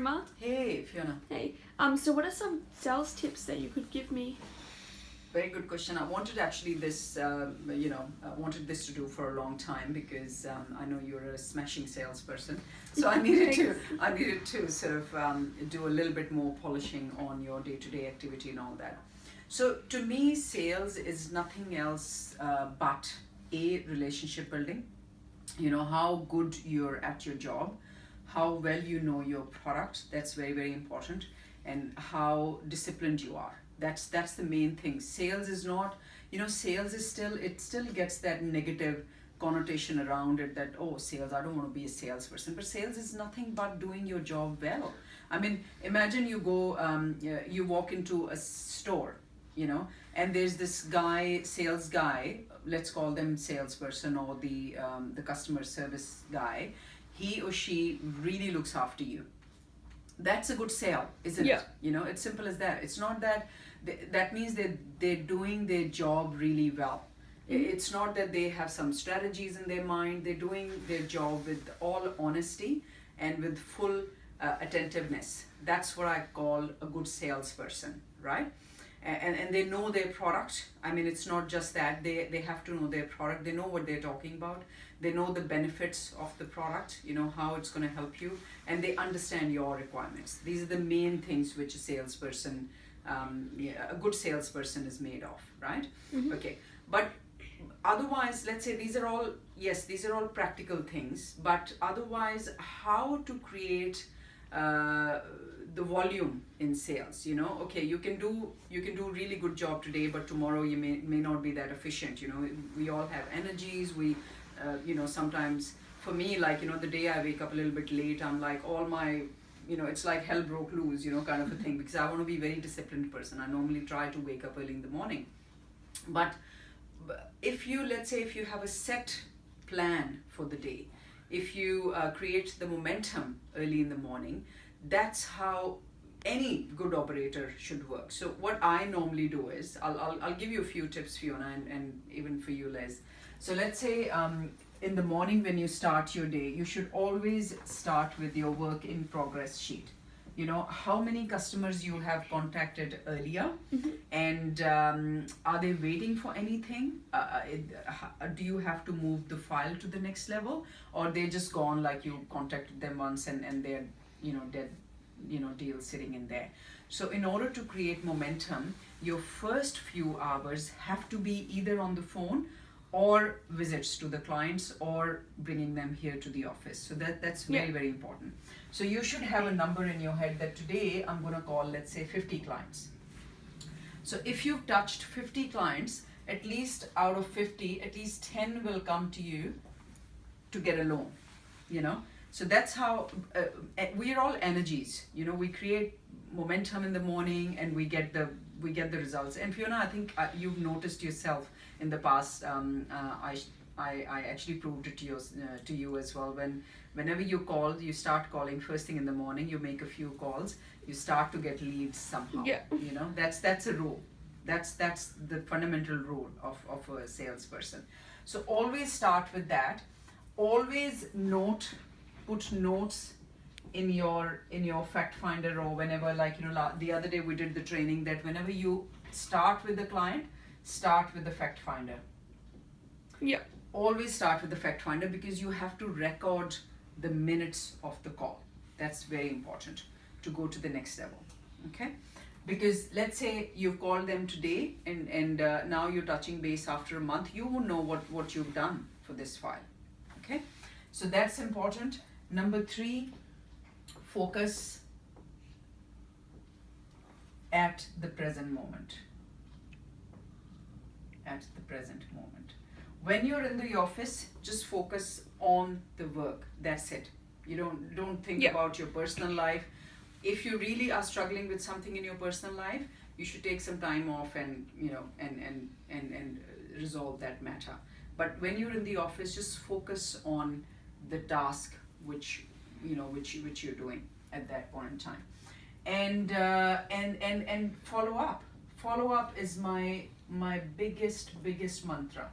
Rima. Hey, Fiona. Hey. So what are some sales tips that you could give me? Very good question. I wanted actually this, I wanted this to do for a long time because I know you're a smashing salesperson. So I needed to sort of do a little bit more polishing on your day-to-day activity and all that. So to me, sales is nothing else but a relationship building. You know how good you're at your job, how well you know your product. That's very, very important, and how disciplined you are. That's the main thing. Sales is not, sales is still, it still gets that negative connotation around it, that, oh, sales, I don't want to be a salesperson. But sales is nothing but doing your job well. I mean, imagine you go, you walk into a store, and there's this guy, sales guy, let's call them salesperson, or the customer service guy. He or she really looks after you. That's a good sale, isn't Yeah. it? It's simple as that. It's not that that means that they're doing their job really well. It's not that they have some strategies in their mind. They're doing their job with all honesty and with full attentiveness. That's what I call a good salesperson, right? And they know their product. I mean, it's not just that. They have to know their product. They know what they're talking about. They know the benefits of the product, how it's going to help you, and they understand your requirements. These are the main things which a salesperson, a good salesperson is made of, right? Mm-hmm. Okay, but otherwise, let's say these are all practical things, but otherwise, how to create the volume in sales. Okay, you can do really good job today, but tomorrow you may not be that efficient. We all have energies. We sometimes, for me, like, the day I wake up a little bit late, I'm like, all my, it's like hell broke loose, kind of a thing, because I want to be a very disciplined person. I normally try to wake up early in the morning. But if you, let's say, if you have a set plan for the day, if you create the momentum early in the morning, that's how any good operator should work. So what I normally do is, I'll give you a few tips, Fiona, and even for you, Les. So let's say in the morning when you start your day, you should always start with your work in progress sheet. How many customers you have contacted earlier, and are they waiting for anything? Do you have to move the file to the next level, or they just gone, like you contacted them once and they're dead, deal sitting in there. So in order to create momentum, your first few hours have to be either on the phone or visits to the clients, or bringing them here to the office. So that's very, very important. So you should have a number in your head that today I'm going to call, let's say, 50 clients. So if you've touched 50 clients, at least out of 50, at least 10 will come to you to get a loan, So that's how we are all energies. We create momentum in the morning, and we get the results. And Fiona, I think you've noticed yourself in the past. I actually proved it to you as well. Whenever you start calling first thing in the morning, you make a few calls, you start to get leads somehow. Yeah. That's a rule. That's the fundamental rule of a salesperson. So always start with that. Always put notes in your fact finder, or whenever, like, the other day we did the training that whenever you start with the client, start with the fact finder. Yeah. Always start with the fact finder, because you have to record the minutes of the call. That's very important to go to the next level. Okay, because let's say you've called them today, and now you're touching base after a month, you won't know what you've done for this file. Okay, so that's important. Number 3, focus at the present moment. At the present moment. When you're in the office, just focus on the work. That's it. You don't think about your personal life. If you really are struggling with something in your personal life, you should take some time off and and resolve that matter. But when you're in the office, just focus on the task which you're doing at that point in time, and follow up. Follow up is my biggest mantra.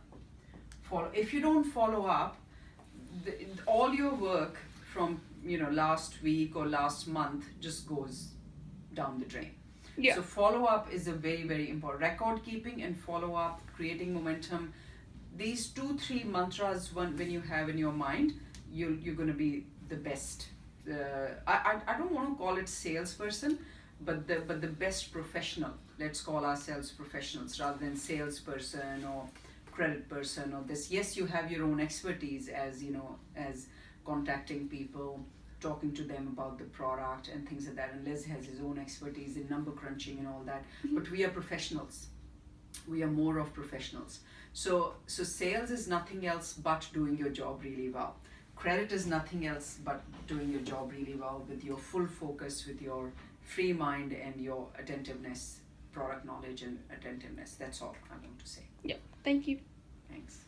If you don't follow up, all your work from last week or last month just goes down the drain. Yeah. So follow up is a very, very important. Record keeping and follow up, creating momentum. These 2-3 mantras when you have in your mind, you're going to be the best. I don't want to call it salesperson, but the best professional. Let's call ourselves professionals rather than salesperson or credit person or this. Yes, you have your own expertise as contacting people, talking to them about the product and things like that. And Liz has his own expertise in number crunching and all that. But we are professionals. We are more of professionals. So sales is nothing else but doing your job really well. Credit is nothing else but doing your job really well with your full focus, with your free mind and your attentiveness, product knowledge and attentiveness. That's all I want to say. Yeah. Thank you. Thanks.